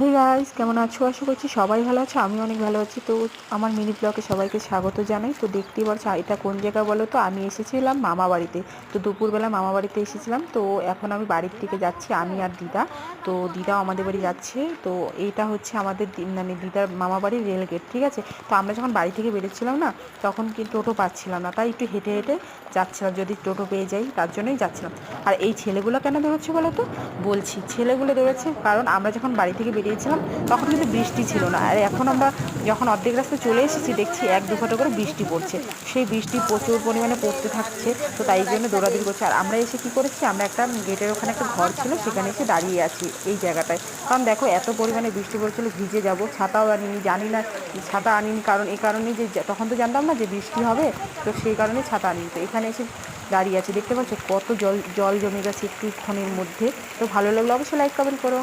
Hey guys, কেমন আছো? আশা করছি সবাই ভালো আছো। আমি অনেক ভালো আছি। তো আমার মিনি ব্লগে সবাইকে স্বাগত জানাই। তো দেখতেই পাচ্ছ এটা কোন জায়গা বলো তো? আমি এসেছিলাম মামা বাড়িতে। তো দুপুরবেলা মামা বাড়িতে এসেছিলাম। তো এখন আমি বাড়ির থেকে যাচ্ছি, আমি আর দিদা। তো দিদাও আমাদের বাড়ি যাচ্ছে। তো এইটা হচ্ছে আমাদের মানে দিদার মামা বাড়ির রেলগেট, ঠিক আছে? তো আমরা যখন বাড়ি থেকে বেরোচ্ছিলাম না, তখন কি টোটো পাচ্ছিলাম না, তাই একটু হেঁটে হেঁটে যাচ্ছিলাম, যদি টোটো পেয়ে যাই তার জন্যই যাচ্ছিলাম। আর এই ছেলেগুলো কেন দৌড়চ্ছে বলো তো? বলছি, ছেলেগুলো দৌড়েছে কারণ আমরা যখন বাড়ি থেকে বেরিয়েছিলাম তখন কিন্তু বৃষ্টি ছিল না, আর এখন আমরা যখন অর্ধেক রাস্তায় চলে এসেছি দেখছি এক দু ফোঁটা করে বৃষ্টি পড়ছে। সেই বৃষ্টি প্রচুর পরিমাণে পড়তে থাকছে, তো তাই জন্য দৌড়াদৌড়ি করছে। আর আমরা এসে কী করেছি, আমরা একটা গেটের ওখানে একটা ঘর ছিল, সেখানে এসে দাঁড়িয়ে আছি এই জায়গাটায়। কারণ দেখো এত পরিমাণে বৃষ্টি পড়ছিল, ভিজে যাব, ছাতাও আনিনি, জানি না ছাতা আনিনি, কারণ এই কারণেই যে তখন তো জানতাম না যে বৃষ্টি হবে, তো সেই কারণেই ছাতা আনিনি। তো এখানে এসে দাঁড়িয়ে আছে, দেখতে পাচ্ছ কত জল জল জমে গেছে একটুক্ষণের মধ্যে। তো ভালো লাগলো অবশ্যই লাইক কমেন্ট করো।